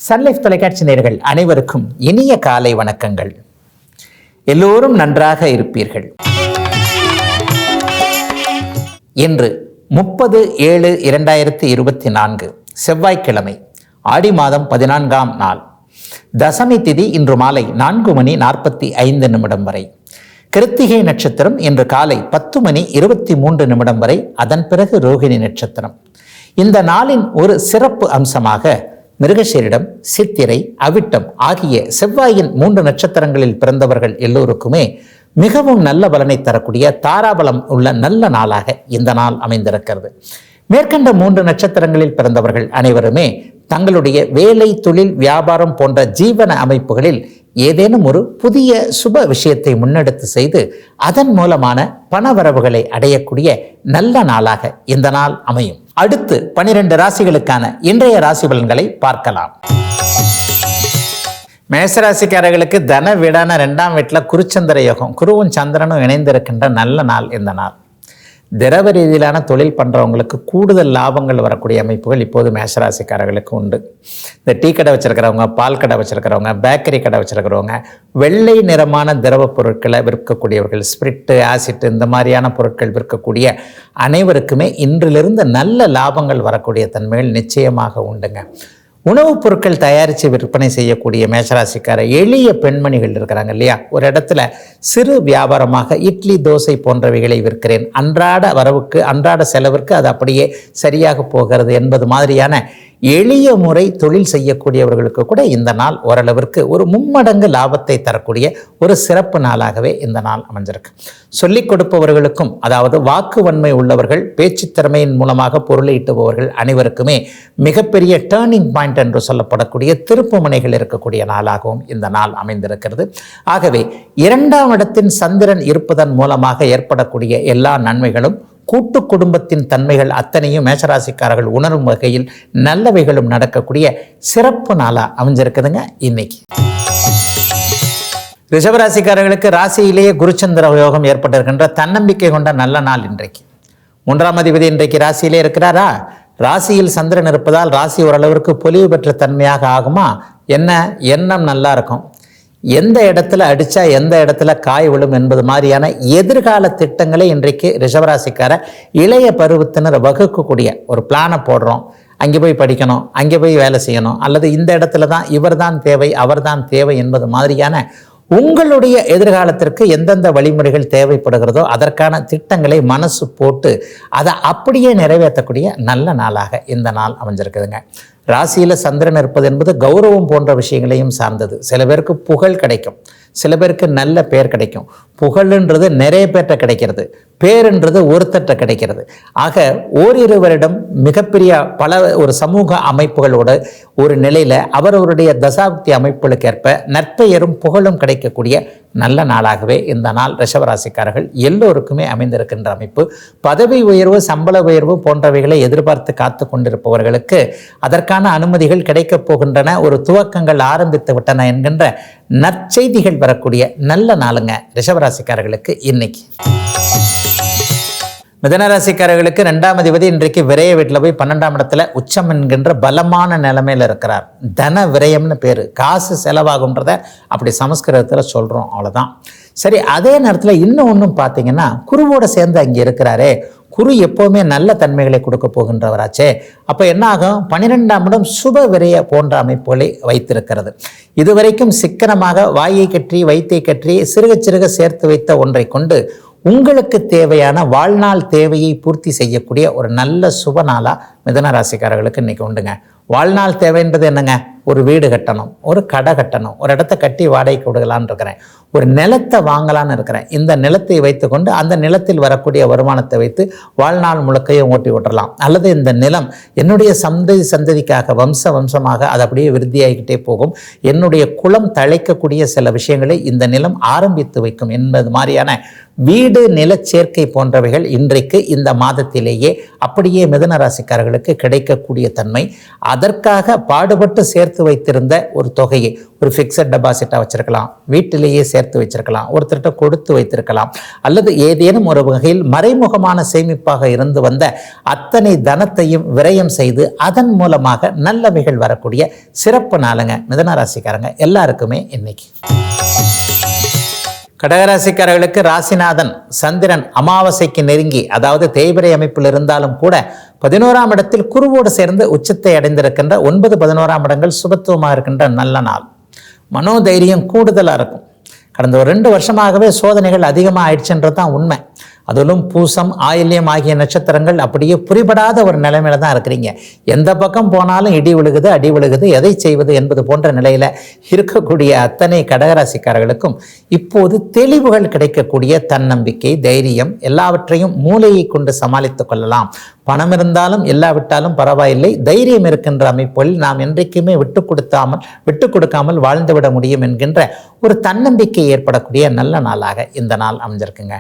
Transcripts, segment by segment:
Sun Life தொலைக்காட்சி நேயர்கள் அனைவருக்கும் இனிய காலை வணக்கங்கள். எல்லோரும் நன்றாக இருப்பீர்கள். இன்று 30/7/2024 செவ்வாய்க்கிழமை, ஆடி மாதம் 14ஆம் நாள். தசமி திதி இன்று மாலை 4:45 வரை. கிருத்திகை நட்சத்திரம் இன்று காலை 10:23 வரை. அதன் பிறகு ரோகிணி நட்சத்திரம். இந்த நாளின் ஒரு சிறப்பு அம்சமாக மிருகசீரிடம், சித்திரை, அவிட்டம் ஆகிய செவ்வாயின் 3 நட்சத்திரங்களில் பிறந்தவர்கள் எல்லோருக்குமே மிகவும் நல்ல பலனை தரக்கூடிய தாராபலம் உள்ள நல்ல நாளாக இந்த நாள் அமைந்திருக்கிறது. மேற்கண்ட 3 நட்சத்திரங்களில் பிறந்தவர்கள் அனைவருமே தங்களுடைய வேலை, தொழில், வியாபாரம் போன்ற ஜீவன அமைப்புகளில் ஏதேனும் ஒரு புதிய சுப விஷயத்தை முன்னெடுத்து செய்து அதன் மூலமான பணவரவுகளை அடையக்கூடிய நல்ல நாளாக இந்த நாள் அமையும். அடுத்து 12 ராசிகளுக்கான இன்றைய ராசி பலன்களை பார்க்கலாம். மேசராசிக்காரர்களுக்கு தன வீடான 2ஆம் வீட்டில் குருச்சந்திர யோகம், குருவும் சந்திரனும் இணைந்திருக்கின்ற நல்ல நாள் இந்த நாள். திரவ ரீதியிலான தொழில் பண்ணுறவங்களுக்கு கூடுதல் லாபங்கள் வரக்கூடிய அமைப்புகள் இப்போது மேஷராசிக்காரர்களுக்கு உண்டு. இந்த டீ கடை வச்சுருக்கிறவங்க, பால் கடை வச்சுருக்கிறவங்க, பேக்கரி கடை வச்சுருக்கிறவங்க, வெள்ளை நிறமான திரவ பொருட்களை விற்கக்கூடியவர்கள், ஸ்பிரிட்டு, ஆசிட் இந்த மாதிரியான பொருட்கள் விற்கக்கூடிய அனைவருக்குமே இன்றிலிருந்து நல்ல லாபங்கள் வரக்கூடிய தன்மைகள் நிச்சயமாக உண்டுங்க. உணவுப் பொருட்கள் தயாரித்து விற்பனை செய்யக்கூடிய மேஷராசிக்கார எளிய பெண்மணிகள் இருக்கிறாங்க இல்லையா, ஒரு இடத்துல சிறு வியாபாரமாக இட்லி, தோசை போன்றவைகளை விற்கிறேன், அன்றாட வரவுக்கு, அன்றாட செலவிற்கு அது அப்படியே சரியாக போகிறது என்பது மாதிரியான எளிய முறை தொழில் செய்யக்கூடியவர்களுக்கு கூட இந்த நாள் ஓரளவிற்கு ஒரு மும்மடங்கு லாபத்தை தரக்கூடிய ஒரு சிறப்பு நாளாகவே இந்த நாள் அமைஞ்சிருக்கு. சொல்லிக் கொடுப்பவர்களுக்கும், அதாவது வாக்கு வன்மை உள்ளவர்கள், பேச்சு திறமையின் மூலமாக பொருளை ஈட்டுபவர்கள் அனைவருக்குமே மிகப்பெரிய டேர்னிங் பாயிண்ட் என்று சொல்லப்படக்கூடிய திருப்பு முனைகள் இருக்கக்கூடிய நாளாகவும் இந்த நாள் அமைந்திருக்கிறது. ஆகவே 2ஆம் இடத்தின் சந்திரன் இருப்பதன் மூலமாக ஏற்படக்கூடிய எல்லா நன்மைகளும், கூட்டு குடும்பத்தின் தன்மைகள் அத்தனையும் மேஷராசிக்காரர்கள் உணரும் வகையில் நல்லவைகளும் நடக்கக்கூடிய சிறப்பு நாளா அமைஞ்சிருக்குதுங்க இன்னைக்கு. ரிஷபராசிக்காரர்களுக்கு ராசியிலேயே குருச்சந்திர யோகம் ஏற்பட்டிருக்கின்ற தன்னம்பிக்கை கொண்ட நல்ல நாள் இன்றைக்கு. 3ஆம் அதிபதி இன்றைக்கு ராசியிலே இருக்கிறாரா? ராசியில் சந்திரன் இருப்பதால் ராசி ஓரளவிற்கு பொலிவு பெற்ற தன்மையாக ஆகுமா? என்ன எண்ணம் நல்லா இருக்கும், எந்த இடத்துல அடித்தா எந்த இடத்துல காய் விழும் என்பது மாதிரியான எதிர்கால திட்டங்களை இன்றைக்கு ரிஷபராசிக்கார இளைய பருவத்தினர் வகுக்கக்கூடிய ஒரு பிளானை போடுறோம். அங்கே போய் படிக்கணும், அங்கே போய் வேலை செய்யணும், அல்லது இந்த இடத்துல தான் இவர் தான் தேவை, அவர் தான் தேவை என்பது மாதிரியான உங்களுடைய எதிர்காலத்திற்கு எந்தெந்த வழிமுறைகள் தேவைப்படுகிறதோ அதற்கான திட்டங்களை மனசு போட்டு அதை அப்படியே நிறைவேற்றக்கூடிய நல்ல நாளாக இந்த நாள் அமைஞ்சிருக்குதுங்க. ராசியில் சந்திரன் இருப்பது என்பது கௌரவம் போன்ற விஷயங்களையும் சார்ந்தது. சில பேருக்கு புகழ் கிடைக்கும், சில பேருக்கு நல்ல பேர் கிடைக்கும். புகழ்ன்றது நிறைய பேர்கிட்ட கிடைக்கிறது, பேருன்றது ஒருத்தட்ட கிடைக்கிறது. ஆக ஓரிருவரிடம் மிகப்பெரிய பல ஒரு சமூக அமைப்புகளோட ஒரு நிலையில் அவரவருடைய தசாப்தி அமைப்புகளுக்கு ஏற்ப நற்பெயரும் புகழும் கிடைக்கக்கூடிய நல்ல நாளாகவே இந்த நாள் ரிஷபராசிக்காரர்கள் எல்லோருக்குமே அமைந்திருக்கின்ற அமைப்பு. பதவி உயர்வு, சம்பள உயர்வு போன்றவைகளை எதிர்பார்த்து காத்து கொண்டிருப்பவர்களுக்கு அதற்கான அனுமதிகள் கிடைக்கப் போகின்றன, ஒரு துவக்கங்கள் ஆரம்பித்து விட்டன என்கின்ற நற்செய்திகள் வரக்கூடிய நல்ல நாளுங்க ரிஷபராசிக்காரர்களுக்கு இன்னைக்கு. மிதனராசிக்காரர்களுக்கு 2ஆம் அதிபதி இன்றைக்கு விரய வீட்டில் போய் 12ஆம் இடத்துல உச்சம் என்கின்ற பலமான நிலைமையில் இருக்கிறார். தன விரயம்னு பேர், காசு செலவாகுன்றத அப்படி சமஸ்கிருதத்தில் சொல்கிறோம், அவ்வளோதான். சரி, அதே நேரத்தில் இன்னும் ஒன்றும் பார்த்தீங்கன்னா குருவோடு சேர்ந்து அங்கே இருக்கிறாரே, குரு எப்போவுமே நல்ல தன்மைகளை கொடுக்க போகின்றவராச்சே. அப்போ என்ன ஆகும்? 12ஆம் இடம் சுப விரய போன்ற அமைப்புகளை வைத்திருக்கிறது. இதுவரைக்கும் சிக்கனமாக வாயை கற்றி வயிற்றை கற்றி சிறுக சிறுக சேர்த்து வைத்த ஒன்றை கொண்டு உங்களுக்கு தேவையான வாழ்நாள் தேவையை பூர்த்தி செய்யக்கூடிய ஒரு நல்ல சுப நாளாக மிதுன ராசிக்காரர்களுக்கு இன்றைக்கி உண்டுங்க. வாழ்நாள் தேவைன்றது என்னங்க? ஒரு வீடு கட்டணும், ஒரு கடை கட்டணும், ஒரு இடத்த கட்டி வாடகைக்கு விடுகலான்னு இருக்கிறேன், ஒரு நிலத்தை வாங்கலான்னு இருக்கிறேன். இந்த நிலத்தை வைத்துக்கொண்டு அந்த நிலத்தில் வரக்கூடிய வருமானத்தை வைத்து வாழ்நாள் முழுக்கையும் ஓட்டி விட்டுறலாம். அல்லது இந்த நிலம் என்னுடைய சந்ததிக்காக வம்சமாக அது அப்படியே விருத்தியாகிக்கிட்டே போகும், என்னுடைய குலம் தழைக்கக்கூடிய சில விஷயங்களை இந்த நிலம் ஆரம்பித்து வைக்கும் என்பது மாதிரியான வீடு நிலச்சேர்க்கை போன்றவைகள் இன்றைக்கு இந்த மாதத்திலேயே அப்படியே மிதுன ராசிக்காரர்களுக்கு கிடைக்கக்கூடிய தன்மை. அதற்காக பாடுபட்டு சேர்த்து வைத்திருந்த ஒரு தொகையை ஒரு ஃபிக்ஸட் டெபாசிட்டாக வச்சிருக்கலாம், வீட்டிலேயே சேர்த்து வச்சிருக்கலாம், ஒருத்தர்கிட்ட கொடுத்து வைத்திருக்கலாம், அல்லது ஏதேனும் ஒரு வகையில் மறைமுகமான சேமிப்பாக இருந்து வந்த அத்தனை தனத்தையும் விரயம் செய்து அதன் மூலமாக நல்லவைகள் வரக்கூடிய சிறப்பு நாளுங்க மிதுன ராசிக்காரங்க எல்லாருக்குமே இன்னைக்கு. கடகராசிக்காரர்களுக்கு ராசிநாதன் சந்திரன் அமாவாசைக்கு நெருங்கி, அதாவது தேய்பிரை அமைப்பில் இருந்தாலும் கூட 11ஆம் இடத்தில் குருவோடு சேர்ந்து உச்சத்தை அடைந்திருக்கின்ற 9, 11ஆம் இடங்கள் சுபத்துவமாக இருக்கின்ற நல்ல நாள். மனோதைரியம் கூடுதலாக இருக்கும். கடந்த ஒரு 2 வருஷமாகவே சோதனைகள் அதிகமாக ஆயிடுச்சுன்றது தான் உண்மை. அதிலும் பூசம், ஆயில்யம் ஆகிய நட்சத்திரங்கள் அப்படியே புரிபடாத ஒரு நிலைமையில தான் இருக்கிறீங்க. எந்த பக்கம் போனாலும் இடி விழுகுது, அடி விழுகுது, எதை செய்வது என்பது போன்ற நிலையில இருக்கக்கூடிய அத்தனை கடகராசிக்காரர்களுக்கும் இப்போது தெளிவுகள் கிடைக்கக்கூடிய தன்னம்பிக்கை, தைரியம் எல்லாவற்றையும் மூளையை கொண்டு சமாளித்துக் கொள்ளலாம். பணம் இருந்தாலும் இல்லாவிட்டாலும் பரவாயில்லை, தைரியம் இருக்கின்ற அமைப்புகளில் நாம் என்றைக்குமே விட்டு கொடுக்காமல் வாழ்ந்துவிட முடியும் என்கின்ற ஒரு தன்னம்பிக்கை ஏற்படக்கூடிய நல்ல நாளாக இந்த நாள் அமைஞ்சிருக்குங்க.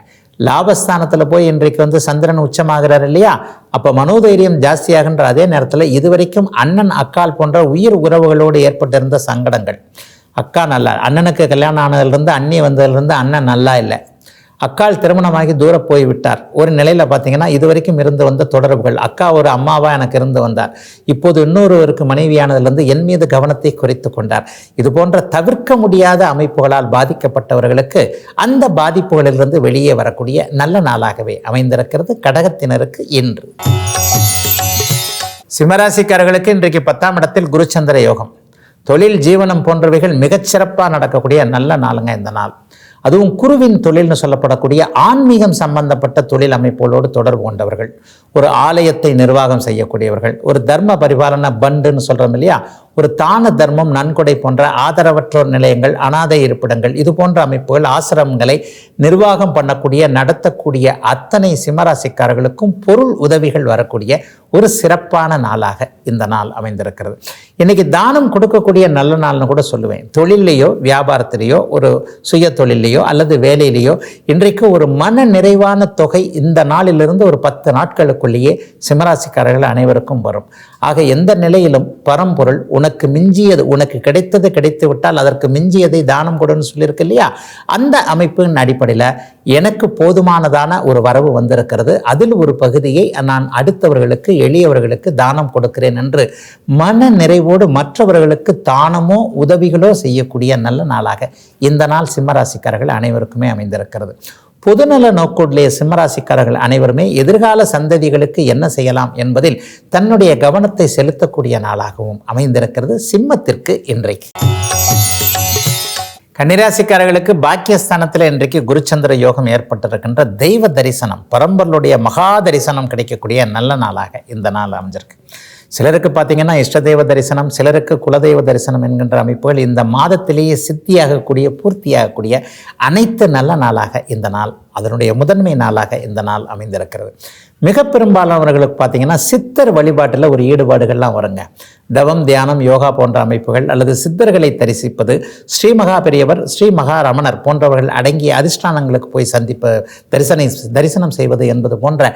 லாபஸ்தானத்தில் போய் இன்றைக்கு சந்திரன் உச்சமாகிறார் இல்லையா? அப்போ மனோதைரியம் ஜாஸ்தியாகின்ற அதே நேரத்தில் இதுவரைக்கும் அண்ணன் அக்கால் போன்ற உயிர் உறவுகளோடு ஏற்பட்டிருந்த சங்கடங்கள், அக்கா நல்லா, அண்ணனுக்கு கல்யாணம் ஆனதுலேருந்து அண்ணி வந்ததுலேருந்து அண்ணன் நல்லா இல்லை, அக்கால் திருமணமாகி தூர போய் விட்டார். ஒரு நிலையில் பார்த்தீங்கன்னா இதுவரைக்கும் இருந்து வந்த தொடர்புகள், அக்கா ஒரு அம்மாவா எனக்கு இருந்து வந்தார், இப்போது இன்னொருவருக்கு மனைவியானதிலிருந்து என் மீது கவனத்தை குறைத்து கொண்டார். இது போன்ற தவிர்க்க முடியாத அமைப்புகளால் பாதிக்கப்பட்டவர்களுக்கு அந்த பாதிப்புகளிலிருந்து வெளியே வரக்கூடிய நல்ல நாளாகவே அமைந்திருக்கிறது கடகத்தினருக்கு இன்று. சிம்மராசிக்காரர்களுக்கு இன்றைக்கு 10ஆம் இடத்தில் குருச்சந்திர யோகம், தொழில், ஜீவனம் போன்றவைகள் மிகச்சிறப்பாக நடக்கக்கூடிய நல்ல நாளுங்க இந்த நாள். அதுவும் குருவின் தொழில்னு சொல்லப்படக்கூடிய ஆன்மீகம் சம்பந்தப்பட்ட தொழில் அமைப்புகளோடு தொடர்பு கொண்டவர்கள், ஒரு ஆலயத்தை நிர்வாகம் செய்யக்கூடியவர்கள், ஒரு தர்ம பரிபாலன பண்டுன்னு சொல்கிறோம் இல்லையா, ஒரு தான தர்மம், நன்கொடை போன்ற ஆதரவற்றோர் நிலையங்கள், அனாதை இருப்பிடங்கள், இது போன்ற அமைப்புகள், ஆசிரமங்களை நிர்வாகம் பண்ணக்கூடிய நடத்தக்கூடிய அத்தனை சிம்மராசிக்காரர்களுக்கும் பொருள் உதவிகள் வரக்கூடிய ஒரு சிறப்பான நாளாக இந்த நாள் அமைந்திருக்கிறது. இன்னைக்கு தானம் கொடுக்கக்கூடிய நல்ல நாள்னு கூட சொல்லுவேன். தொழிலையோ வியாபாரத்திலேயோ ஒரு சுய தொழிலையோ அல்லது வேலையிலேயோ இன்றைக்கு ஒரு மன நிறைவான தொகை இந்த நாளிலிருந்து ஒரு 10 நாட்களுக்குள்ளேயே சிம்மராசிக்காரர்கள் அனைவருக்கும் வரும். ஆக எந்த நிலையிலும் பரம்பொருள் உனக்கு மிஞ்சியது, உனக்கு கிடைத்தது கிடைத்து விட்டால் அதற்கு மிஞ்சியதை தானம் கொடுன்னு சொல்லியிருக்கு இல்லையா, அந்த அமைப்பின் அடிப்படையில் எனக்கு போதுமானதான ஒரு வரவு வந்திருக்கிறது, அதில் ஒரு பகுதியை நான் அடுத்தவர்களுக்கு, எளியவர்களுக்கு தானம் கொடுக்கிறேன் என்று மன நிறைவோடு மற்றவர்களுக்கு தானமோ உதவிகளோ செய்யக்கூடிய நல்ல நாளாக இந்த நாள் சிம்மராசிக்காரர்கள் அனைவருக்குமே அமைந்திருக்கிறது. பொதுநல நோக்குடைய சிம்மராசிக்காரர்கள் அனைவருமே எதிர்கால சந்ததிகளுக்கு என்ன செய்யலாம் என்பதில் தன்னுடைய கவனத்தை செலுத்தக்கூடிய நாளாகவும் அமைந்திருக்கிறது சிம்மத்திற்கு இன்றைக்கு. கன்னிராசிக்காரர்களுக்கு பாக்கியஸ்தானத்தில் இன்றைக்கு குருச்சந்திர யோகம் ஏற்பட்டிருக்கின்ற தெய்வ தரிசனம், பரம்பொருளுடைய மகா தரிசனம் கிடைக்கக்கூடிய நல்ல நாளாக இந்த நாள் அமைஞ்சிருக்கு. சிலருக்கு பார்த்தீங்கன்னா இஷ்டதெய்வ தரிசனம், சிலருக்கு குலதெய்வ தரிசனம் என்கின்ற அமைப்புகள் இந்த மாதத்திலேயே சித்தியாகக்கூடிய, பூர்த்தியாகக்கூடிய அனைத்து நல்ல நாளாக இந்த நாள், அதனுடைய முதன்மை நாளாக இந்த நாள் அமைந்திருக்கிறது. மிக பெரும்பாலானவர்களுக்கு பார்த்தீங்கன்னா சித்தர் வழிபாட்டில் ஒரு ஈடுபாடுகள்லாம் வருங்க. தவம், தியானம், யோகா போன்ற அமைப்புகள் அல்லது சித்தர்களை தரிசிப்பது, ஸ்ரீ மகா பெரியவர், ஸ்ரீ மகா ரமணர் போன்றவர்கள் அடங்கிய அதிஷ்டானங்களுக்கு போய் தரிசனம் செய்வது என்பது போன்ற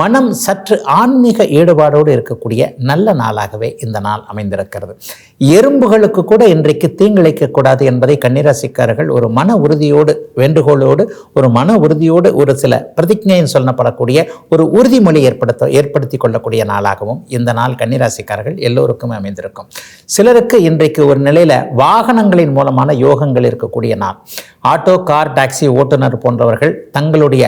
மனம் சற்று ஆன்மீக ஈடுபாடோடு இருக்கக்கூடிய நல்ல நாளாகவே இந்த நாள் அமைந்திருக்கிறது. எறும்புகளுக்கு கூட இன்றைக்கு தீங்கிழைக்கக்கூடாது என்பதை கன்னிராசிக்காரர்கள் ஒரு மன உறுதியோடு, வேண்டுகோளோடு, ஒரு மன உறுதியோடு ஒரு சில பிரதிஜைன்னு சொல்லப்படக்கூடிய ஒரு உறுதிமொழி ஏற்படுத்தி கொள்ளக்கூடிய நாளாகவும் இந்த நாள் கன்னிராசிக்காரர்கள் எல்லோருக்கும் அமைந்திருக்கும். சிலருக்கு இன்றைக்கு ஒரு நிலையில வாகனங்களின் மூலமான யோகங்கள் இருக்கக்கூடிய நாள். ஆட்டோ, கார், டாக்ஸி ஓட்டுநர் போன்றவர்கள் தங்களுடைய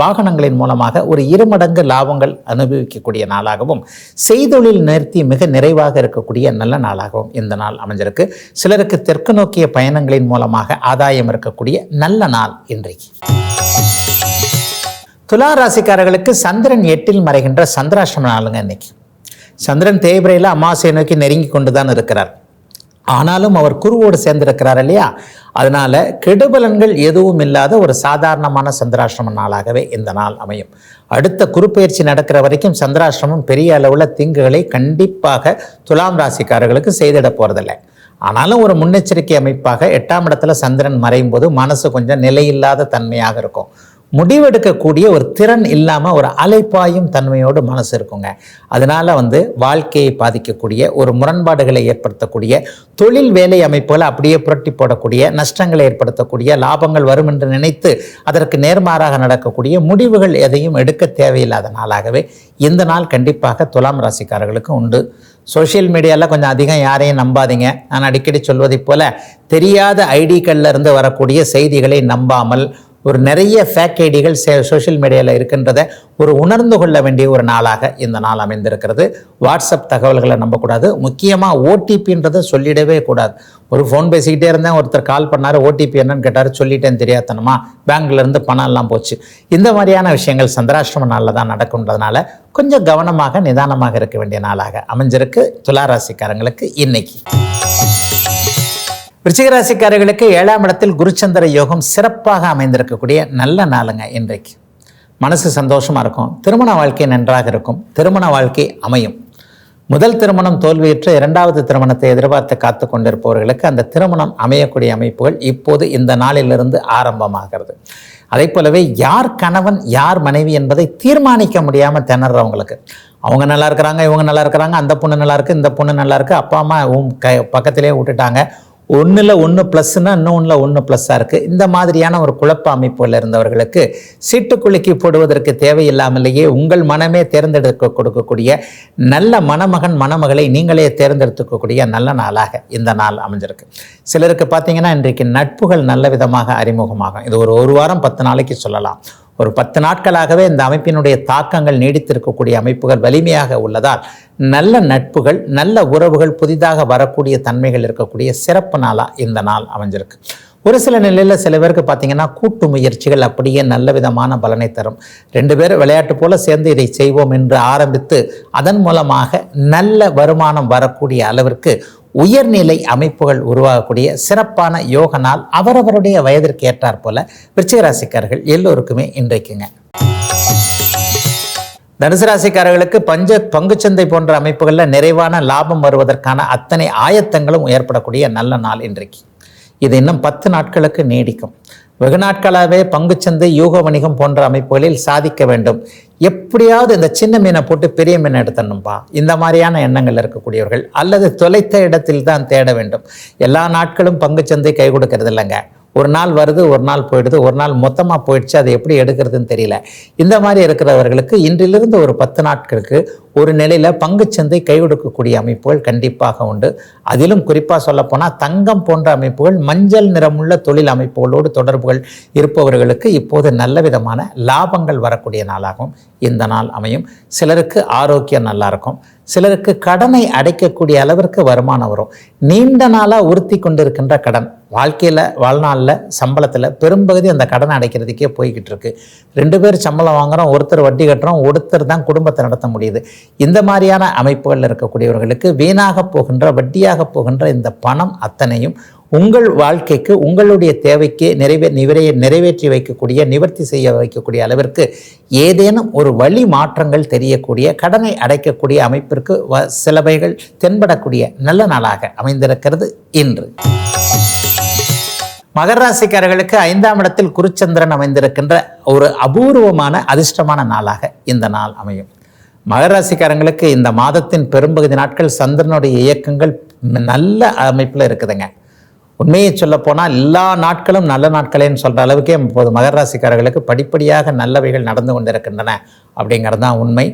வாகனங்களின் மூலமாக ஒரு 2 மடங்கு லாபங்கள் அனுபவிக்கக்கூடிய நாளாகவும், செய்தொழில் நிறுத்தி மிக நிறைவாக இருக்கக்கூடிய நல்ல நாளாகவும் இந்த நாள் அமைஞ்சிருக்கு. சிலருக்கு தெற்கு நோக்கிய பயணங்களின் மூலமாக ஆதாயம் இருக்கக்கூடிய நல்ல நாள் இன்றைக்கு. துலா ராசிக்காரர்களுக்கு சந்திரன் 8இல் மறைகின்ற சந்திராஷ்டம நாளுங்க இன்னைக்கு. சந்திரன் தேய்பிரையில் அமாவாசையை நோக்கி நெருங்கி கொண்டு தான் இருக்கிறார். ஆனாலும் அவர் குருவோடு சேர்ந்திருக்கிறார் இல்லையா, அதனால கெடுபலன்கள் எதுவும் இல்லாத ஒரு சாதாரணமான சந்திராஷ்டம நாளாகவே இந்த நாள் அமையும். அடுத்த குருப்பெயர்ச்சி நடக்கிற வரைக்கும் சந்திராஷ்டமம் பெரிய அளவில் தீங்குகளை கண்டிப்பாக துலாம் ராசிக்காரர்களுக்கு செய்திட போறதில்லை. ஆனாலும் ஒரு முன்னெச்சரிக்கை அமைப்பாக 8ஆம் இடத்துல சந்திரன் மறையும் போது மனசு கொஞ்சம் நிலையில்லாத தன்மையாக இருக்கும். முடிவெடுக்கக்கூடிய ஒரு திறன் இல்லாமல் ஒரு அலைப்பாயும் தன்மையோடு மனசு இருக்குங்க. அதனால வாழ்க்கையை பாதிக்கக்கூடிய ஒரு முரண்பாடுகளை ஏற்படுத்தக்கூடிய தொழில் வேலை அமைப்புகளை அப்படியே புரட்டி போடக்கூடிய, நஷ்டங்களை ஏற்படுத்தக்கூடிய, லாபங்கள் வரும் என்று நினைத்து அதற்கு நேர்மாறாக நடக்கக்கூடிய முடிவுகள் எதையும் எடுக்க தேவையில்லாத நாளாகவே இந்த நாள் கண்டிப்பாக துலாம் ராசிக்காரர்களுக்கு உண்டு. சோஷியல் மீடியாவில் கொஞ்சம் அதிகம் யாரையும் நம்பாதீங்க. நான் அடிக்கடி சொல்வதைப் போல தெரியாத ஐடிகளில் இருந்து வரக்கூடிய செய்திகளை நம்பாமல் ஒரு நிறைய ஃபேக் ஐடிகள் சோஷியல் மீடியாவில் இருக்கின்றத ஒரு உணர்ந்து கொள்ள வேண்டிய ஒரு நாளாக இந்த நாள் அமைந்திருக்கிறது. வாட்ஸ்அப் தகவல்களை நம்பக்கூடாது. முக்கியமாக ஓடிபின்றதை சொல்லிடவே கூடாது. ஒரு ஃபோன் பேசிக்கிட்டே இருந்தேன், ஒருத்தர் கால் பண்ணார், ஓடிபி என்னன்னு கேட்டார், சொல்லிட்டேன் தெரியாதனமா, பேங்க்லேருந்து பணம் எல்லாம் போச்சு. இந்த மாதிரியான விஷயங்கள் சந்திராஷ்டம நாளில் தான் நடக்கும்ன்றதுனால கொஞ்சம் கவனமாக நிதானமாக இருக்க வேண்டிய நாளாக அமைஞ்சிருக்கு துளாராசிக்காரங்களுக்கு இன்னைக்கு. விருச்சிக ராசிக்காரர்களுக்கு 7ஆம் இடத்தில் குருச்சந்திர யோகம் சிறப்பாக அமைந்திருக்கக்கூடிய நல்ல நாளுங்க இன்றைக்கு. மனசு சந்தோஷமாக இருக்கும், திருமண வாழ்க்கை நன்றாக இருக்கும், திருமண வாழ்க்கை அமையும். முதல் திருமணம் தோல்வியுற்ற 2வது திருமணத்தை எதிர்பார்த்து காத்து கொண்டிருப்பவர்களுக்கு அந்த திருமணம் அமையக்கூடிய அமைப்புகள் இப்போது இந்த நாளிலிருந்து ஆரம்பமாகிறது. அதே போலவே யார் கணவன் யார் மனைவி என்பதை தீர்மானிக்க முடியாமல் திணறவங்களுக்கு, அவங்க நல்லா இருக்கிறாங்க, இவங்க நல்லா இருக்கிறாங்க, அந்த பொண்ணு நல்லா இருக்குது, இந்த பொண்ணு நல்லா இருக்குது, அப்பா அம்மா பக்கத்திலே விட்டுட்டாங்க, ஒன்றில் ஒன்று ப்ளஸ்ன்னா இன்னொன்றில் ஒன்று ப்ளஸ்ஸாக இருக்குது. இந்த மாதிரியான ஒரு குழப்ப அமைப்புகள் இருந்தவர்களுக்கு சீட்டுக்குலுக்கி போடுவதற்கு தேவையில்லாமலேயே உங்கள் மனமே தேர்ந்தெடுக்க கொடுக்கக்கூடிய நல்ல மணமகன் மணமகளை நீங்களே தேர்ந்தெடுத்துக்கக்கூடிய நல்ல நாளாக இந்த நாள் அமைஞ்சிருக்கு. சிலருக்கு பார்த்தீங்கன்னா இன்றைக்கு நட்புகள் நல்ல விதமாக அறிமுகமாகும். இது ஒரு வாரம் 10 நாளைக்கு சொல்லலாம். ஒரு 10 நாட்களாகவே இந்த அமைப்பினுடைய தாக்கங்கள் நீடித்திருக்கக்கூடிய அமைப்புகள் வலிமையாக உள்ளதால் நல்ல நட்புகள் நல்ல உறவுகள் புதிதாக வரக்கூடிய தன்மைகள் இருக்கக்கூடிய சிறப்பு நாளாக இந்த நாள் அமைஞ்சிருக்கு. ஒரு சில நிலையில் சில பேருக்கு பார்த்தீங்கன்னா கூட்டு முயற்சிகள் அப்படியே நல்ல விதமான பலனை தரும். 2 பேர் விளையாட்டு போல சேர்ந்து இதை செய்வோம் என்று ஆரம்பித்து அதன் மூலமாக நல்ல வருமானம் வரக்கூடிய அளவிற்கு உயர்நிலை அமைப்புகள் உருவாகக்கூடிய சிறப்பான யோக நாள் அவரவருடைய வயதிற்கு ஏற்றாற் போல விருச்சிக ராசிக்காரர்கள் எல்லோருக்குமே இன்றைக்குங்க. தனுசு ராசிக்காரர்களுக்கு பங்குச்சந்தை போன்ற அமைப்புகளில் நிறைவான லாபம் வருவதற்கான அத்தனை ஆயத்தங்களும் ஏற்படக்கூடிய நல்ல நாள் இன்றைக்கு. இது இன்னும் 10 நாட்களுக்கு நீடிக்கும். வெகு நாட்களாகவே பங்குச்சந்தை யூக வணிகம் போன்ற அமைப்புகளில் சாதிக்க வேண்டும், எப்படியாவது இந்த சின்ன மீனை போட்டு பெரிய மீனை எடுத்துடணும்பா, இந்த மாதிரியான எண்ணங்கள் இருக்கக்கூடியவர்கள், அல்லது தொலைத்த இடத்தில் தான் தேட வேண்டும். எல்லா நாட்களும் பங்குச்சந்தை கை கொடுக்கறது இல்லைங்க. ஒரு நாள் வருது, ஒரு நாள் போயிடுது, ஒரு நாள் மொத்தமாக போயிடுச்சு, அதை எப்படி எடுக்கிறதுன்னு தெரியல. இந்த மாதிரி இருக்கிறவர்களுக்கு இன்றிலிருந்து ஒரு 10 நாட்களுக்கு ஒரு நிலையில் பங்குச்சந்தை கை கொடுக்கக்கூடிய அமைப்புகள் கண்டிப்பாக உண்டு. அதிலும் குறிப்பாக சொல்லப்போனால் தங்கம் போன்ற அமைப்புகள், மஞ்சள் நிறமுள்ள தொழில் அமைப்புகளோடு தொடர்புகள் இருப்பவர்களுக்கு இப்போது நல்ல விதமான லாபங்கள் வரக்கூடிய நாளாகவும் இந்த நாள் அமையும். சிலருக்கு ஆரோக்கியம் நல்லா இருக்கும், சிலருக்கு கடனை அடைக்கக்கூடிய அளவிற்கு வருமானம் வரும். நீண்ட நாளாக உறுத்தி கொண்டிருக்கின்ற கடன் வாழ்க்கையில் வாழ்நாளில் சம்பளத்தில் பெரும்பகுதி அந்த கடனை அடைக்கிறதுக்கே போய்கிட்டு இருக்கு. 2 பேர் சம்பளம் வாங்குகிறோம், ஒருத்தர் வட்டி கட்டுறோம், ஒருத்தர் தான் குடும்பத்தை நடத்த முடியுது. இந்த மாதிரியான அமைப்புகளில் இருக்கக்கூடியவர்களுக்கு வீணாக போகின்ற வட்டியாக போகின்ற இந்த பணம் அத்தனையும் உங்கள் வாழ்க்கைக்கு உங்களுடைய தேவைக்கு நிறைவேற்றி வைக்கக்கூடிய நிவர்த்தி செய்ய வைக்கக்கூடிய அளவிற்கு ஏதேனும் ஒரு வழி மாற்றங்கள் தெரியக்கூடிய கடனை அடைக்கக்கூடிய அமைப்பிற்கு சிலவைகள் தென்படக்கூடிய நல்ல நாளாக அமைந்திருக்கிறது இன்று. மகர ராசிக்காரர்களுக்கு 5ஆம் இடத்தில் குருச்சந்திரன் அமைந்திருக்கின்ற ஒரு அபூர்வமான அதிர்ஷ்டமான நாளாக இந்த நாள் அமையும். மகர ராசிக்காரங்களுக்கு இந்த மாதத்தின் பெரும்பகுதி நாட்கள் சந்திரனுடைய இயக்கங்கள் நல்ல அமைப்பில் இருக்குதுங்க. உண்மையை சொல்ல போனால் எல்லா நாட்களும் நல்ல நாட்களேன்னு சொல்கிற அளவுக்கே இப்போது மகர ராசிக்காரர்களுக்கு படிப்படியாக நல்லவைகள் நடந்து கொண்டிருக்கின்றன அப்படிங்கிறது தான் உண்மை.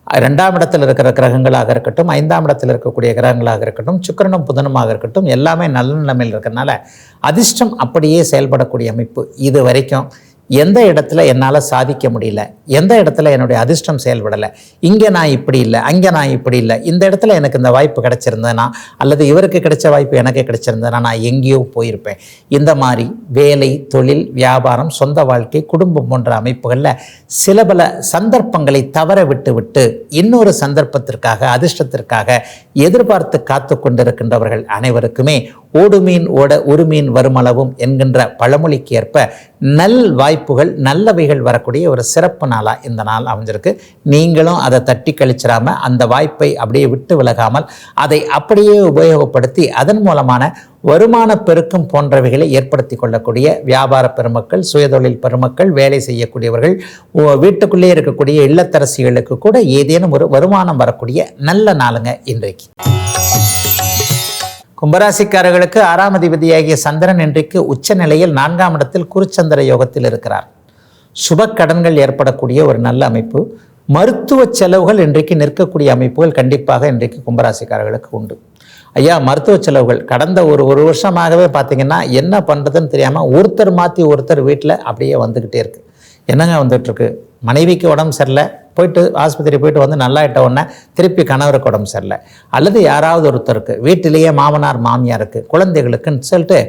2ஆம் இடத்தில் இருக்கிற கிரகங்களாக இருக்கட்டும், 5ஆம் இடத்தில் இருக்கக்கூடிய கிரகங்களாக இருக்கட்டும், சுக்கிரனும் புதனுமாக இருக்கட்டும், எல்லாமே நல்ல நிலைமையில் இருக்கிறதுனால அதிர்ஷ்டம் அப்படியே செயல்படக்கூடிய அமைப்பு. இது வரைக்கும் எந்த இடத்துல என்னால் சாதிக்க முடியல, எந்த இடத்துல என்னுடைய அதிர்ஷ்டம் செயல்படலை, இங்கே நான் இப்படி இல்லை, அங்கே நான் இப்படி இல்லை, இந்த இடத்துல எனக்கு இந்த வாய்ப்பு கிடைச்சிருந்தேன்னா அல்லது இவருக்கு கிடைச்ச வாய்ப்பு எனக்கு கிடைச்சிருந்தேன்னா நான் எங்கேயோ போயிருப்பேன். இந்த மாதிரி வேலை, தொழில், வியாபாரம், சொந்த வாழ்க்கை, குடும்பம் போன்ற அமைப்புகளில் சில பல சந்தர்ப்பங்களை தவற விட்டு இன்னொரு சந்தர்ப்பத்திற்காக அதிர்ஷ்டத்திற்காக எதிர்பார்த்து காத்து கொண்டிருக்கின்றவர்கள் அனைவருக்குமே ஓடு மீன் ஓட ஒரு மீன் வருமளவும் என்கின்ற பழமொழிக்கு ஏற்ப நல் வாய்ப்புகள் நல்லவைகள் வரக்கூடிய ஒரு சிறப்பு நாளாக இந்த நாள் அமைஞ்சிருக்கு. நீங்களும் அதை தட்டி கழிச்சிடாமல் அந்த வாய்ப்பை அப்படியே விட்டு விலகாமல் அதை அப்படியே உபயோகப்படுத்தி அதன் மூலமான வருமான பெருக்கம் போன்றவைகளை ஏற்படுத்தி கொள்ளக்கூடிய வியாபார பெருமக்கள், சுயதொழில் பெருமக்கள், வேலை செய்யக்கூடியவர்கள், வீட்டுக்குள்ளே இருக்கக்கூடிய இல்லத்தரசிகளுக்கு கூட ஏதேனும் ஒரு வருமானம் வரக்கூடிய நல்ல நாளுங்க இன்றைக்கு. கும்பராசிக்காரர்களுக்கு 6ஆம் அதிபதியாகிய சந்திரன் இன்றைக்கு உச்ச நிலையில் 4ஆம் இடத்தில் குருச்சந்திர யோகத்தில் இருக்கிறார். சுப கடன்கள் ஏற்படக்கூடிய ஒரு நல்ல அமைப்பு. மருத்துவ செலவுகள் இன்றைக்கு நிற்கக்கூடிய அமைப்புகள் கண்டிப்பாக இன்றைக்கு கும்பராசிக்காரர்களுக்கு உண்டு. ஐயா, மருத்துவ செலவுகள் கடந்த ஒரு வருஷமாகவே பார்த்தீங்கன்னா என்ன பண்ணுறதுன்னு தெரியாமல் ஒருத்தர் மாற்றி ஒருத்தர் வீட்டில் அப்படியே வந்துக்கிட்டே இருக்குது. என்னங்க வந்துட்டுருக்கு? மனைவிக்கு உடம்பு சரியில்லை, போயிட்டு ஆஸ்பத்திரி போயிட்டு வந்து நல்லாயிட்ட உடனே திருப்பி கணவருக்கு உடம்பு சரியில்லை, அல்லது யாராவது ஒருத்தருக்கு வீட்டிலேயே மாமனார் மாமியாருக்கு குழந்தைகளுக்குன்னு சொல்லிட்டு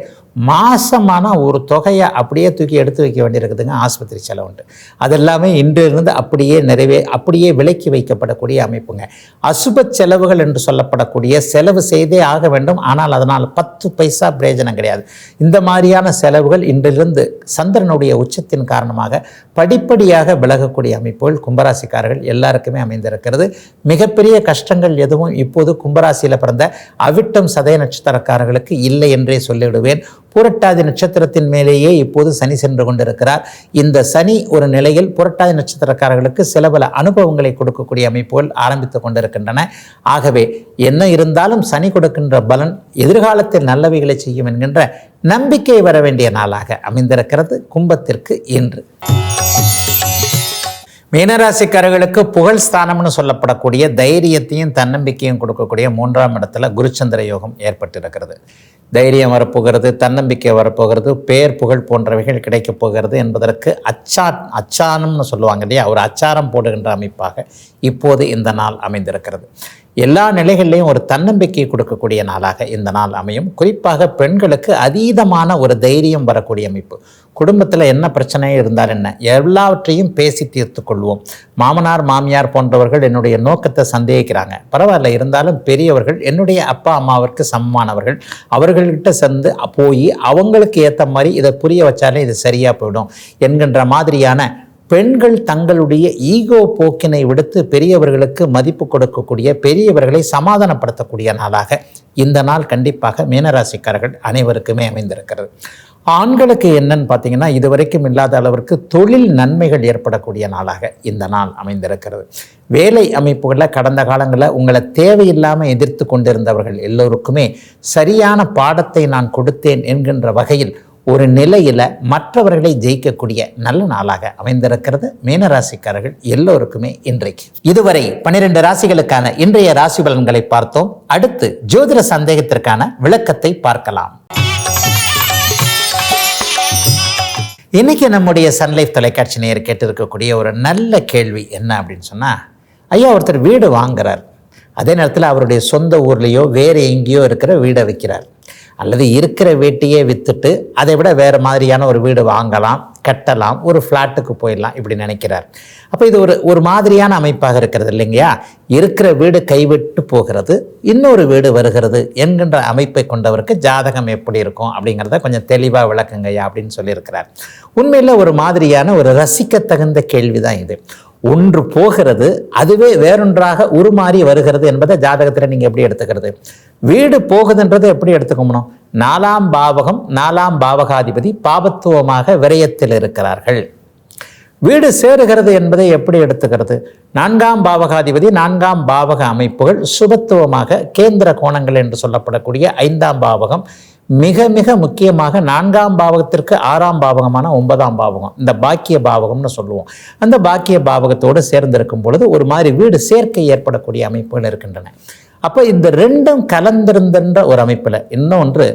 மாசமான ஒரு தொகையை அப்படியே தூக்கி எடுத்து வைக்க வேண்டியிருக்குதுங்க. ஆஸ்பத்திரி செலவுண்டு அது எல்லாமே இன்றிலிருந்து அப்படியே விலக்கி வைக்கப்படக்கூடிய அமைப்புங்க. அசுப செலவுகள் என்று சொல்லப்படக்கூடிய செலவு செய்தே ஆக வேண்டும், ஆனால் அதனால் 10 பைசா பிரயோஜனம் கிடையாது. இந்த மாதிரியான செலவுகள் இன்றிலிருந்து சந்திரனுடைய உச்சத்தின் காரணமாக படிப்படியாக விலகக்கூடிய அமைப்புகள் கும்பராசிக்காரர்கள் எல்லாருக்குமே அமைந்திருக்கிறது. மிகப்பெரிய கஷ்டங்கள் எதுவும் இப்போது கும்பராசியில் பிறந்த அவிட்டம் சதய நட்சத்திரக்காரர்களுக்கு இல்லை என்றே சொல்லிவிடுவேன். புரட்டாதி நட்சத்திரத்தின் மேலேயே இப்போது சனி சென்று கொண்டிருக்கிறார். இந்த சனி ஒரு நிலையில் புரட்டாதி நட்சத்திரக்காரர்களுக்கு சில பல அனுபவங்களை கொடுக்கக்கூடிய அமைப்புகள் ஆரம்பித்துக் கொண்டிருக்கின்றன. ஆகவே என்ன இருந்தாலும் சனி கொடுக்கின்ற பலன் எதிர்காலத்தில் நல்லவைகளை செய்யும் என்கின்ற நம்பிக்கை வர வேண்டிய நாளாக அமைந்திருக்கிறது கும்பத்திற்கு இன்று. மீனராசிக்காரர்களுக்கு புகழ் ஸ்தானம்னு சொல்லப்படக்கூடிய தைரியத்தையும் தன்னம்பிக்கையும் கொடுக்கக்கூடிய 3ஆம் இடத்துல குருச்சந்திர யோகம் ஏற்பட்டிருக்கிறது. தைரியம் வரப்போகிறது, தன்னம்பிக்கை வரப்போகிறது, பேர் புகழ் போன்றவைகள் கிடைக்கப் போகிறது என்பதற்கு அச்சானம்னு சொல்லுவாங்க இல்லையா, ஒரு அச்சாரம் போடுகின்ற அமைப்பாக இப்போது இந்த நாள் அமைந்திருக்கிறது. எல்லா நிலைகளிலையும் ஒரு தன்னம்பிக்கை கொடுக்கக்கூடிய நாளாக இந்த நாள் அமையும். குறிப்பாக பெண்களுக்கு அதீதமான ஒரு தைரியம் வரக்கூடிய அமைப்பு. குடும்பத்தில் என்ன பிரச்சனையும் இருந்தால் என்ன, எல்லாவற்றையும் பேசி தீர்த்து கொள்வோம். மாமனார் மாமியார் போன்றவர்கள் என்னுடைய நோக்கத்தை சந்தேகிக்கிறாங்க, பரவாயில்ல, இருந்தாலும் பெரியவர்கள் என்னுடைய அப்பா அம்மாவிற்கு சமமானவர்கள், அவர்கள்கிட்ட சேர்ந்து போய் அவங்களுக்கு ஏற்ற மாதிரி இதை புரிய வச்சாலே இது சரியாக போயிடும் என்கின்ற மாதிரியான பெண்கள் தங்களுடைய ஈகோ போக்கினை விடுத்து பெரியவர்களுக்கு மதிப்பு கொடுக்கக்கூடிய, பெரியவர்களை சமாதானப்படுத்தக்கூடிய நாளாக இந்த நாள் கண்டிப்பாக மீனராசிக்காரர்கள் அனைவருக்குமே அமைந்திருக்கிறது. ஆண்களுக்கு என்னன்னு பார்த்தீங்கன்னா, இதுவரைக்கும் இல்லாத அளவிற்கு தொழில் நன்மைகள் ஏற்படக்கூடிய நாளாக இந்த நாள் அமைந்திருக்கிறது. வேலை அமைப்புகளில் கடந்த காலங்களில் உங்களை தேவையில்லாமல் எதிர்த்து கொண்டிருந்தவர்கள் எல்லோருக்குமே சரியான பாடத்தை நான் கொடுத்தேன் என்கின்ற வகையில் ஒரு நிலையில் மற்றவர்களை ஜெயிக்கக்கூடிய நல்ல நாளாக அமைந்திருக்கிறது மீனராசிக்காரர்கள் எல்லோருக்குமே இன்றைக்கு. இதுவரை 12 ராசிகளுக்கான இன்றைய ராசி பலன்களை பார்த்தோம். அடுத்து ஜோதிட சந்தேகத்திற்கான விளக்கத்தை பார்க்கலாம். இன்னைக்கு நம்முடைய சன்லைஃப் தொலைக்காட்சி நேயர் கேட்டிருக்கக்கூடிய ஒரு நல்ல கேள்வி என்ன அப்படின்னு சொன்னால், ஐயா, ஒருத்தர் வீடு வாங்குறார், அதே நேரத்தில் அவருடைய சொந்த ஊர்லேயோ வேறு எங்கேயோ இருக்கிற வீடை விற்கிறார், அல்லது இருக்கிற வீட்டையே விற்றுட்டு அதை விட வேறு மாதிரியான ஒரு வீடு வாங்கலாம், கட்டலாம், ஒரு ஃப்ளாட்டுக்கு போயிடலாம் இப்படி நினைக்கிறார். அப்போ இது ஒரு மாதிரியான அமைப்பாக இருக்கிறது இல்லைங்கய்யா. இருக்கிற வீடு கைவிட்டு போகிறது, இன்னொரு வீடு வருகிறது என்கின்ற அமைப்பை கொண்டவருக்கு ஜாதகம் எப்படி இருக்கும் அப்படிங்கிறத கொஞ்சம் தெளிவாக விளக்குங்கய்யா அப்படின்னு சொல்லியிருக்கிறார். உண்மையில் ஒரு மாதிரியான ஒரு ரசிக்கத்தகுந்த கேள்வி தான் இது. ஒன்று போகிறது, அதுவே வேறொன்றாக உருமாறி வருகிறது என்பதை ஜாதகத்தில் நீங்கள் எப்படி எடுத்துக்கிறது? வீடு போகுதுன்றதை எப்படி எடுத்துக்கணும்? 4ஆம் பாவகம், 4ஆம் பாவகாதிபதி பாபத்துவமாக விரயத்தில் இருக்கிறார்கள். வீடு சேருகிறது என்பதை எப்படி எடுத்துக்கிறது? 4ஆம் பாவகாதிபதி 4ஆம் பாவக அமைப்புகள் சுபத்துவமாக கேந்திர கோணங்கள் என்று சொல்லப்படக்கூடிய 5ஆம் பாவகம், மிக மிக முக்கியமாக 4ஆம் பாவகத்திற்கு 6ஆம் பாவகமான 9ஆம் பாவகம், இந்த பாக்கிய பாவகம்னு சொல்லுவோம். அந்த பாக்கிய பாவகத்தோடு சேர்ந்திருக்கும் பொழுது ஒரு மாதிரி வீடு சேர்க்கை ஏற்படக்கூடிய அமைப்புகள் இருக்கின்றன. அப்போ இந்த ரெண்டும் கலந்திருந்த ஒரு அமைப்பில் இன்னொன்று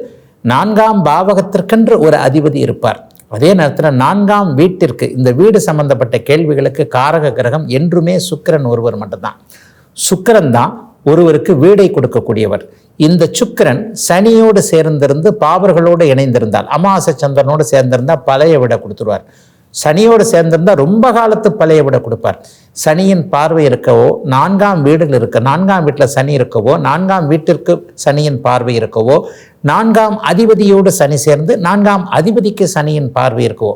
4ஆம் பாவகத்திற்கென்று ஒரு அதிபதி இருப்பார். அதே நேரத்தில் 4ஆம் வீட்டிற்கு, இந்த வீடு சம்பந்தப்பட்ட கேள்விகளுக்கு காரக கிரகம் என்றுமே சுக்கிரன் ஒருவர் மட்டும்தான். சுக்கிரன் தான் ஒருவருக்கு வீடை கொடுக்கக்கூடியவர். இந்த சுக்கிரன் சனியோடு சேர்ந்திருந்து பாவர்களோடு இணைந்திருந்தால், அமாவாசை சந்திரனோடு சேர்ந்திருந்தால் பழைய விட கொடுத்துருவார். சனியோடு சேர்ந்திருந்தால் ரொம்ப காலத்து பழைய விட கொடுப்பார். சனியின் பார்வை இருக்கவோ, 4ஆம் வீடுகள் இருக்க, 4ஆம் வீட்டில் சனி இருக்கவோ, 4ஆம் வீட்டிற்கு சனியின் பார்வை இருக்கவோ, 4ஆம் அதிபதியோடு சனி சேர்ந்து 4ஆம் அதிபதிக்கு சனியின் பார்வை இருக்கவோ,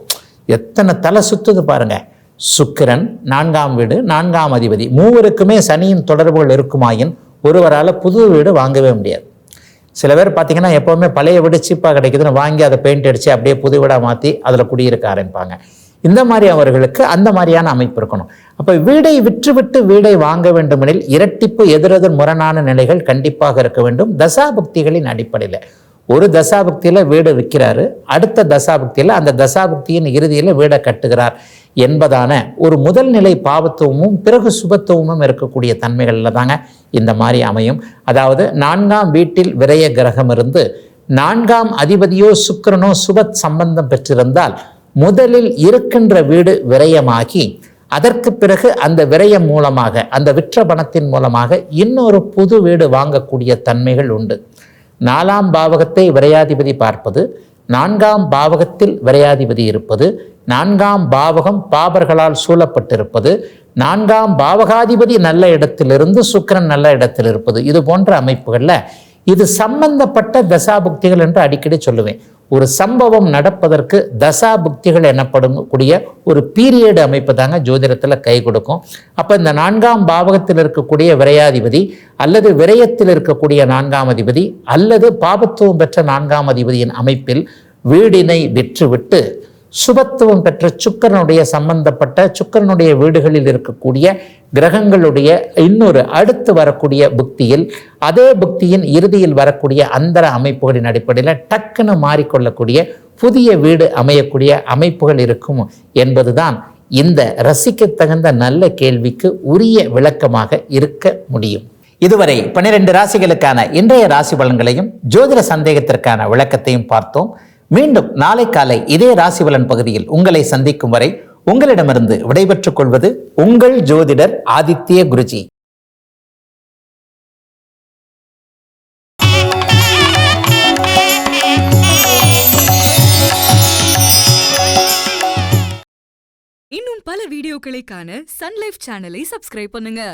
எத்தனை தலை சுத்துது பாருங்க. சுக்கிரன் 4ஆம் வீடு 4ஆம் அதிபதி, மூவருக்குமே சனியின் தொடர்புகள் இருக்குமாயின் ஒருவரால் புது வீடு வாங்கவே முடியாது. சில பேர் பார்த்தீங்கன்னா எப்போவுமே பழைய வீடு சீப்பாக கிடைக்குதுன்னு வாங்கி அதை பெயிண்ட் அடித்து அப்படியே புது வீடாக மாற்றி அதில் குடியிருக்க ஆரம்பிப்பாங்க. இந்த மாதிரி அவர்களுக்கு அந்த மாதிரியான அமைப்பு இருக்கணும். அப்போ வீடை விற்றுவிட்டு வீடை வாங்க வேண்டுமெனில் இரட்டிப்பு எதிரெதிர் முரணான நிலைகள் கண்டிப்பாக இருக்க வேண்டும். தசாபுக்திகளின் அடிப்படையில் ஒரு தசாபுக்தியில் வீடு விற்கிறாரு, அடுத்த தசாபுக்தியில் அந்த தசாபுக்தியின் இறுதியில் வீடை கட்டுகிறார் என்பதான ஒரு முதல் நிலை பாவத்துவமும் பிறகு சுபத்துவமும் இருக்கக்கூடிய தன்மைகளில் தாங்க இந்த மாதிரி அமையும். அதாவது 4ஆம் வீட்டில் விரய கிரகம் இருந்து 4ஆம் அதிபதியோ சுக்கிரனோ சுப சம்பந்தம் பெற்றிருந்தால் முதலில் இருக்கின்ற வீடு விரயமாகி அதற்கு பிறகு அந்த விரயம் மூலமாக அந்த விற்ற பணத்தின் மூலமாக இன்னொரு புது வீடு வாங்கக்கூடிய தன்மைகள் உண்டு. 4ஆம் பாவகத்தை விரையாதிபதி பார்ப்பது, 4ஆம் பாவகத்தில் விரையாதிபதி இருப்பது, 4ஆம் பாவகம் பாபர்களால் சூழப்பட்டிருப்பது, 4ஆம் பாவகாதிபதி நல்ல இடத்திலிருந்து சுக்கிரன் நல்ல இடத்தில் இருப்பது, இது போன்ற அமைப்புகளில் இது சம்பந்தப்பட்ட தசாபுக்திகள் என்று அடிக்கடி சொல்லுவேன். ஒரு சம்பவம் நடப்பதற்கு தசாபுக்திகள் எனப்படும் கூடிய ஒரு பீரியட் அமைப்பு தாங்க ஜோதிடத்தில் கை கொடுக்கும். அப்போ இந்த 4ஆம் பாவகத்தில் இருக்கக்கூடிய விரையாதிபதி அல்லது விரயத்தில் இருக்கக்கூடிய 4ஆம் அதிபதி அல்லது பாபத்துவம் பெற்ற 4ஆம் அதிபதியின் அமைப்பில் வீடினை விற்றுவிட்டு சுபத்துவம் பெற்ற சுக்கிரனுடைய சம்பந்தப்பட்ட சுக்கிரனுடைய வீடுகளில் இருக்கக்கூடிய கிரகங்களுடைய இன்னொரு அடுத்து வரக்கூடிய புக்தியில் அதே புக்தியின் இறுதியில் வரக்கூடிய அந்தர அமைப்புகளின் அடிப்படையில் டக்குன்னு மாறிக்கொள்ளக்கூடிய புதிய வீடு அமையக்கூடிய அமைப்புகள் இருக்கும் என்பதுதான் இந்த ரசிக்க தகுந்த நல்ல கேள்விக்கு உரிய விளக்கமாக இருக்க முடியும். இதுவரை 12 ராசிகளுக்கான இன்றைய ராசி பலன்களையும் ஜோதிட சந்தேகத்திற்கான விளக்கத்தையும் பார்த்தோம். மீண்டும் நாளை காலை இதே ராசி பலன் பகுதியில் உங்களை சந்திக்கும் வரை உங்களிடமிருந்து விடைபெற்றுக் கொள்வது உங்கள் ஜோதிடர் ஆதித்ய குருஜி. இன்னும் பல வீடியோக்களை காண சன் லைஃப் சேனலை சப்ஸ்கிரைப் பண்ணுங்க.